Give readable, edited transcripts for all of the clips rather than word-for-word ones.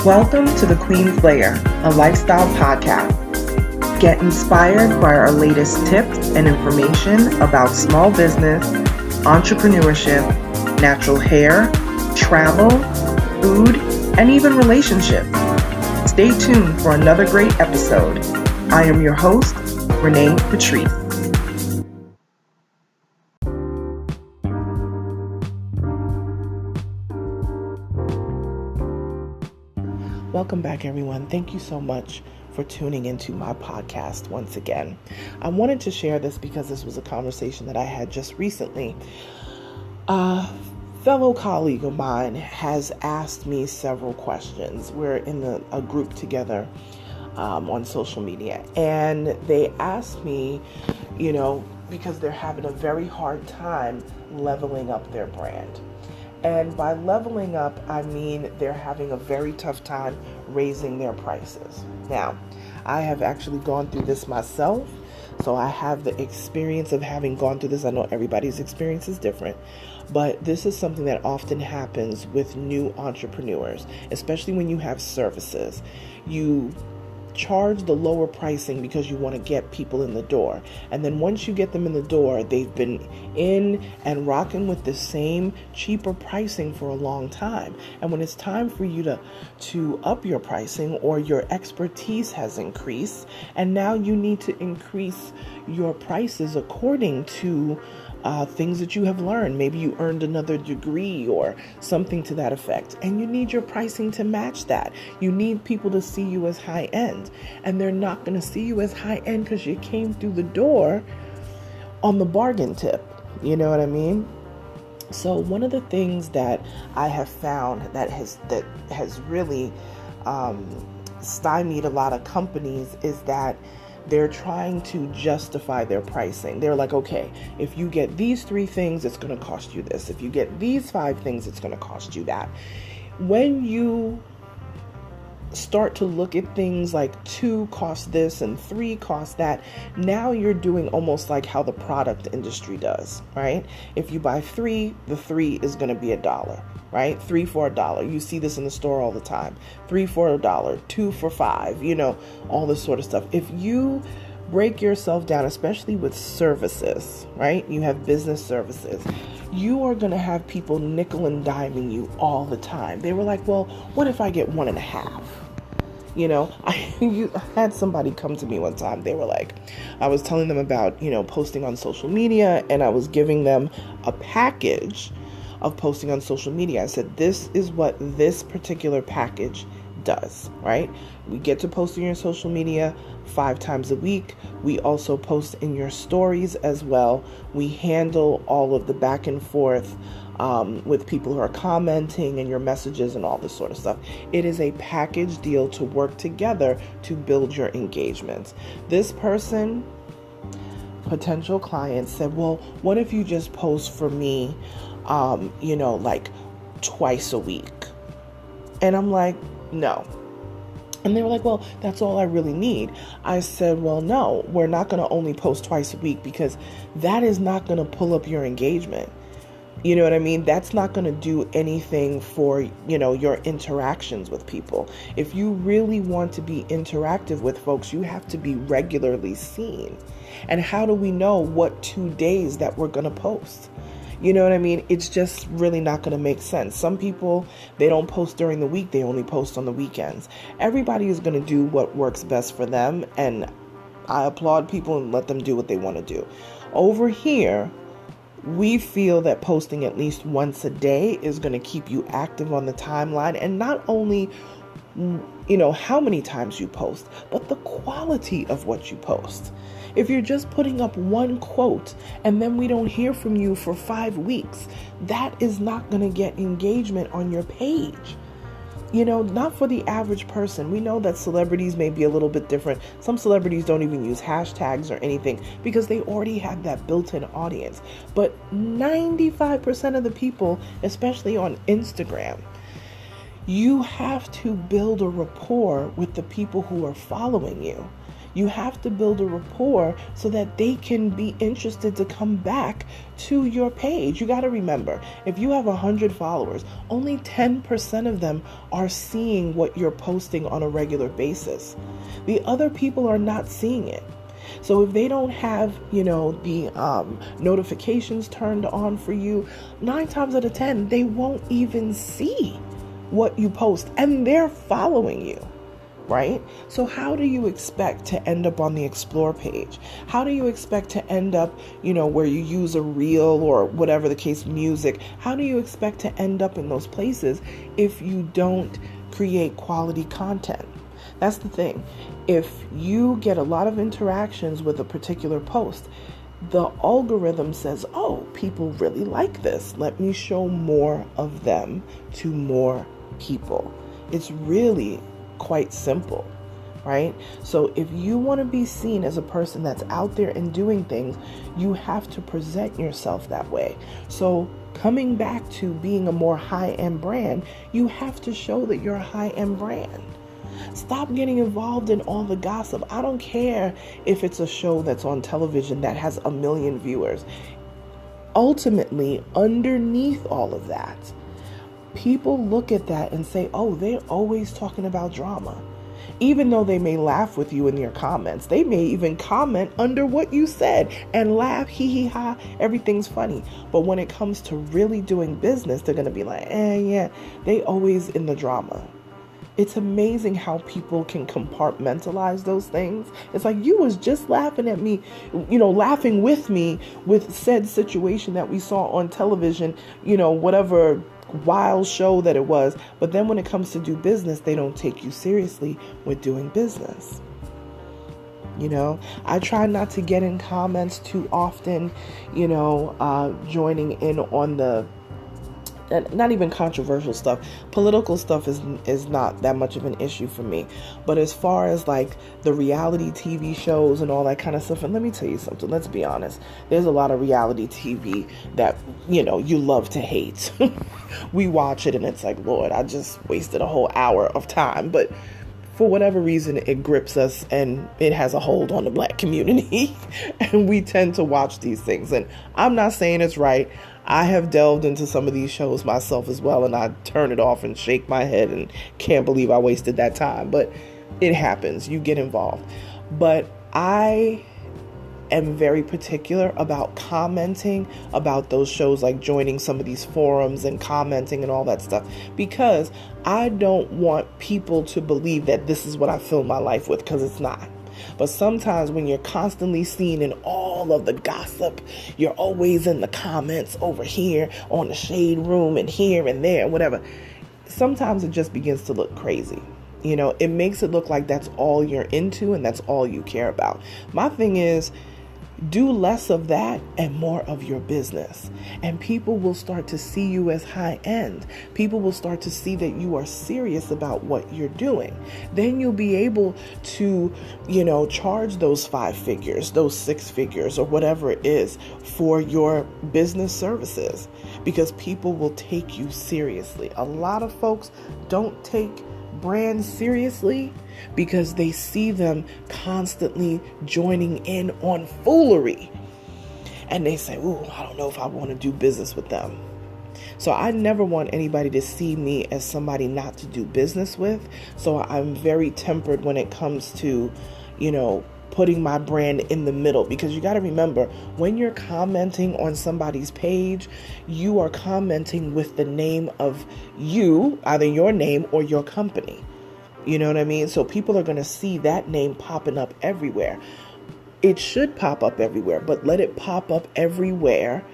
Welcome to the Queen's Lair, a lifestyle podcast. Get inspired by our latest tips and information about small business, entrepreneurship, natural hair, travel, food, and even relationships. Stay tuned for another great episode. I am your host, Renee Patrice. Welcome back, everyone. Thank you so much for tuning into my podcast once again. I wanted to share this because this was a conversation that I had just recently. A fellow colleague of mine has asked me several questions. We're in a group together on social media, and they asked me, because they're having a very hard time leveling up their brand. And by leveling up, I mean they're having a very tough time raising their prices. Now, I have actually gone through this myself, so I have the experience of having gone through this. I know everybody's experience is different, but this is something that often happens with new entrepreneurs, especially when you have services. You charge the lower pricing because you want to get people in the door. And then once you get them in the door, they've been in and rocking with the same cheaper pricing for a long time. And when it's time for you to up your pricing, or your expertise has increased, and now you need to increase your prices according to things that you have learned. Maybe you earned another degree or something to that effect, and you need your pricing to match that. You need people to see you as high end, and they're not going to see you as high end because you came through the door on the bargain tip. You know what I mean? So one of the things that I have found that has really stymied a lot of companies is that they're trying to justify their pricing. They're like, okay, if you get these 3 things, it's going to cost you this. If you get these 5 things, it's going to cost you that. When you start to look at things like 2 cost this and 3 cost that, now you're doing almost like how the product industry does, right? If you buy 3, the 3 is going to be $1, right? 3 for $1. You see this in the store all the time. 3 for $1, 2 for $5, all this sort of stuff. If you break yourself down, especially with services, right? You have business services. You are going to have people nickel and diming you all the time. They were like, well, what if I get 1.5? I had somebody come to me one time. They were like, I was telling them about, posting on social media, and I was giving them a package of posting on social media. I said, this is what this particular package does, right? We get to post in your social media 5 times a week. We also post in your stories as well. We handle all of the back and forth with people who are commenting and your messages and all this sort of stuff. It is a package deal to work together to build your engagements. This person, potential client, said, well, what if you just post for me, like twice a week? And I'm like, no. And they were like, well, that's all I really need. I said, well, no, we're not going to only post twice a week, because that is not going to pull up your engagement. You know what I mean? That's not going to do anything for, your interactions with people. If you really want to be interactive with folks, you have to be regularly seen. And how do we know what 2 days that we're going to post? You know what I mean? It's just really not going to make sense. Some people, they don't post during the week. They only post on the weekends. Everybody is going to do what works best for them. And I applaud people and let them do what they want to do. Over here, we feel that posting at least once a day is going to keep you active on the timeline. And not only, how many times you post, but the quality of what you post. If you're just putting up one quote and then we don't hear from you for 5 weeks, that is not going to get engagement on your page. Not for the average person. We know that celebrities may be a little bit different. Some celebrities don't even use hashtags or anything because they already have that built-in audience. But 95% of the people, especially on Instagram, you have to build a rapport with the people who are following you. You have to build a rapport so that they can be interested to come back to your page. You got to remember, if you have 100 followers, only 10% of them are seeing what you're posting on a regular basis. The other people are not seeing it. So if they don't have, the notifications turned on for you, 9 times out of 10, they won't even see what you post, and they're following you, right? So how do you expect to end up on the explore page? How do you expect to end up, where you use a reel or whatever the case, music? How do you expect to end up in those places if you don't create quality content? That's the thing. If you get a lot of interactions with a particular post, the algorithm says, oh, people really like this. Let me show more of them to more people. It's really quite simple, right? So if you want to be seen as a person that's out there and doing things, you have to present yourself that way. So coming back to being a more high-end brand, you have to show that you're a high-end brand. Stop getting involved in all the gossip. I don't care if it's a show that's on television that has 1 million viewers. Ultimately, underneath all of that, people look at that and say, oh, they're always talking about drama. Even though they may laugh with you in your comments, they may even comment under what you said and laugh, hee hee ha, everything's funny. But when it comes to really doing business, they're going to be like, yeah, they always in the drama. It's amazing how people can compartmentalize those things. It's like, you was just laughing at me, laughing with me with said situation that we saw on television, whatever wild show that it was. But then when it comes to do business, they don't take you seriously with doing business. I try not to get in comments too often, joining in on the not even controversial stuff. Political stuff is not that much of an issue for me. But as far as like the reality TV shows and all that kind of stuff, and let me tell you something, let's be honest. There's a lot of reality TV that, you love to hate. We watch it and it's like, Lord, I just wasted a whole hour of time. But for whatever reason, it grips us and it has a hold on the Black community. And we tend to watch these things. And I'm not saying it's right. I have delved into some of these shows myself as well, and I turn it off and shake my head and can't believe I wasted that time. But it happens. You get involved. But I am very particular about commenting about those shows, like joining some of these forums and commenting and all that stuff, because I don't want people to believe that this is what I fill my life with, because it's not. But sometimes when you're constantly seen in all of the gossip, you're always in the comments over here on the shade room and here and there and whatever. Sometimes it just begins to look crazy. It makes it look like that's all you're into and that's all you care about. My thing is, do less of that and more of your business. And people will start to see you as high end. People will start to see that you are serious about what you're doing. Then you'll be able to, charge those 5 figures, those 6 figures, or whatever it is for your business services, because people will take you seriously. A lot of folks don't take brands seriously because they see them constantly joining in on foolery. And they say, ooh, I don't know if I want to do business with them. So I never want anybody to see me as somebody not to do business with. So I'm very tempered when it comes to, putting my brand in the middle, because you got to remember, when you're commenting on somebody's page, you are commenting with the name of you, either your name or your company. You know what I mean? So people are going to see that name popping up everywhere. It should pop up everywhere, but let it pop up everywhere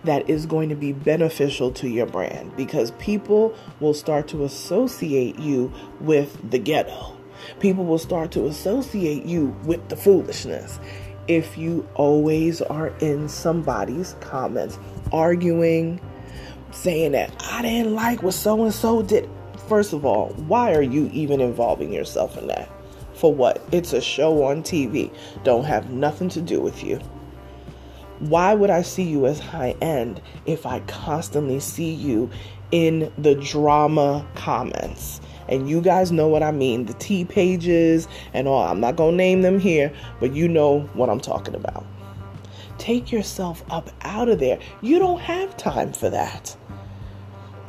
that is going to be beneficial to your brand, because people will start to associate you with the ghetto. People will start to associate you with the foolishness. If you always are in somebody's comments arguing, saying that I didn't like what so-and-so did. First of all, why are you even involving yourself in that? For what? It's a show on TV. Don't have nothing to do with you. Why would I see you as high end if I constantly see you in the drama comments And you guys know what I mean, the T pages and all. I'm not going to name them here, but you know what I'm talking about. Take yourself up out of there. You don't have time for that.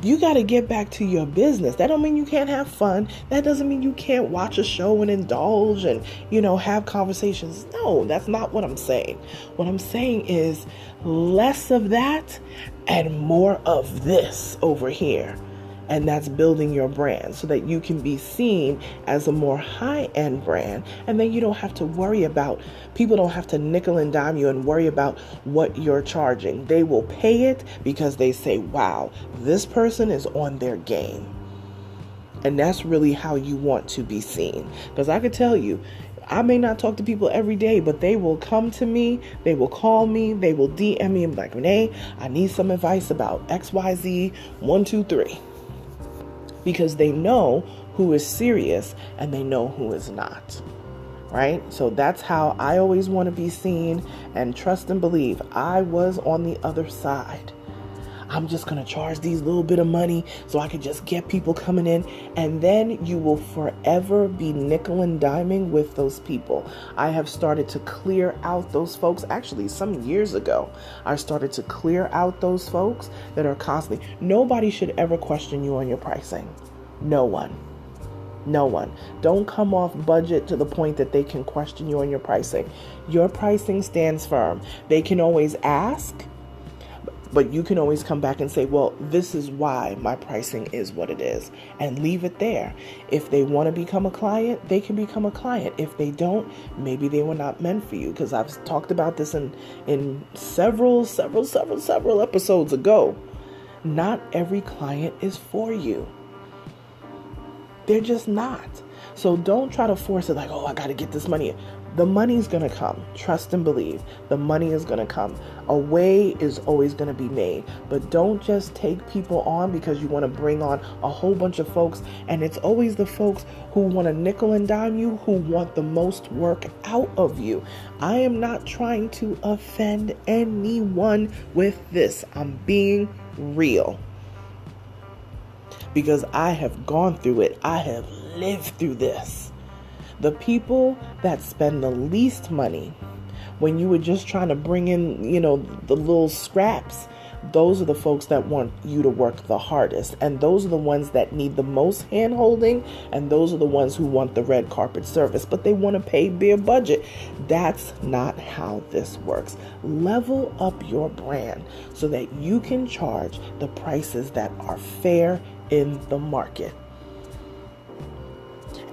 You got to get back to your business. That don't mean you can't have fun. That doesn't mean you can't watch a show and indulge and, have conversations. No, that's not what I'm saying. What I'm saying is less of that and more of this over here. And that's building your brand so that you can be seen as a more high-end brand. And then you don't have to worry about, people don't have to nickel and dime you and worry about what you're charging. They will pay it because they say, wow, this person is on their game. And that's really how you want to be seen. Because I could tell you, I may not talk to people every day, but they will come to me, they will call me, they will DM me and be like, Renee, I need some advice about XYZ 1, 2, 3. Because they know who is serious and they know who is not, right? So that's how I always want to be seen, and trust and believe I was on the other side. I'm just going to charge these little bit of money so I could just get people coming in, and then you will forever be nickel and diming with those people. I have started to clear out those folks. Actually, some years ago, I started to clear out those folks that are constantly. Nobody should ever question you on your pricing. No one. No one. Don't come off budget to the point that they can question you on your pricing. Your pricing stands firm. They can always ask, but you can always come back and say, well, this is why my pricing is what it is, and leave it there. If they want to become a client, they can become a client. If they don't, maybe they were not meant for you, because I've talked about this in several episodes ago. Not every client is for you. They're just not. So don't try to force it like, oh, I got to get this money. The money's going to come. Trust and believe. The money is going to come. A way is always going to be made. But don't just take people on because you want to bring on a whole bunch of folks. And it's always the folks who want to nickel and dime you, who want the most work out of you. I am not trying to offend anyone with this. I'm being real. Because I have gone through it. I have lived through this. The people that spend the least money, when you were just trying to bring in, the little scraps, those are the folks that want you to work the hardest. And those are the ones that need the most hand-holding. And those are the ones who want the red carpet service, but they want to pay bare budget. That's not how this works. Level up your brand so that you can charge the prices that are fair in the market.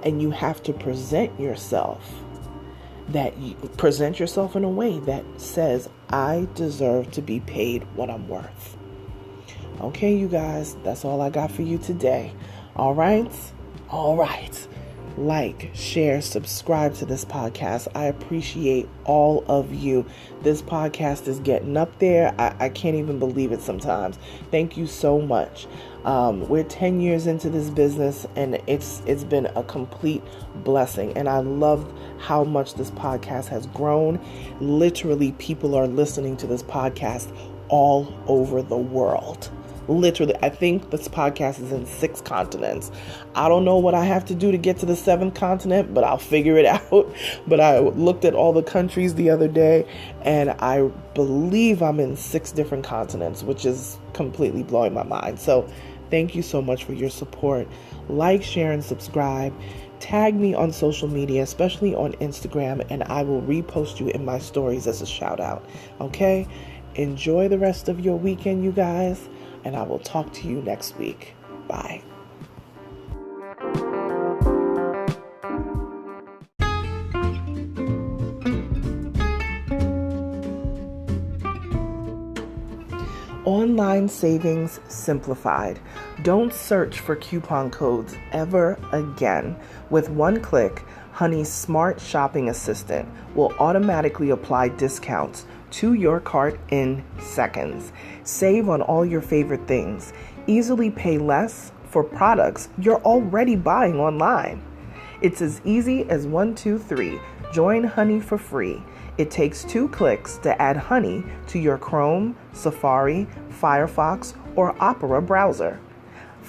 And you have to present yourself in a way that says, I deserve to be paid what I'm worth. Okay, you guys, that's all I got for you today. All right. Like, share, subscribe to this podcast. I appreciate all of you. This podcast is getting up there. I can't even believe it sometimes. Thank you so much. We're 10 years into this business, and it's been a complete blessing. And I love how much this podcast has grown. Literally, people are listening to this podcast all over the world. Literally, I think this podcast is in 6 continents. I don't know what I have to do to get to the 7th continent, but I'll figure it out. But I looked at all the countries the other day, and I believe I'm in 6 different continents, which is completely blowing my mind. So thank you so much for your support. Like, share, and subscribe. Tag me on social media, especially on Instagram, and I will repost you in my stories as a shout out. Okay? Enjoy the rest of your weekend, you guys. And I will talk to you next week. Bye. Online savings simplified. Don't search for coupon codes ever again. With one click, Honey's smart shopping assistant will automatically apply discounts to your cart in seconds. Save on all your favorite things. Easily pay less for products you're already buying online. It's as easy as 1, 2, 3. Join Honey for free. It takes 2 clicks to add Honey to your Chrome, Safari, Firefox, or Opera browser.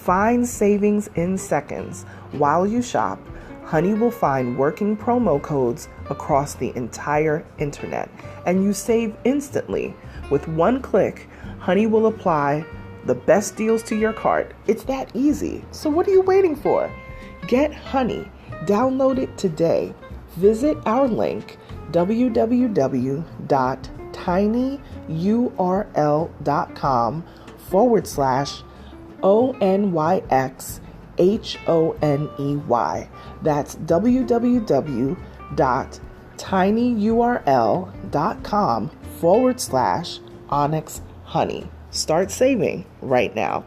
Find savings in seconds. While you shop, Honey will find working promo codes across the entire internet, and you save instantly. With one click, Honey will apply the best deals to your cart. It's that easy. So what are you waiting for? Get Honey. Download it today. Visit our link, www.tinyurl.com/ONYXHONEY. That's www.tinyurl.com/Onyx Honey. Start saving right now.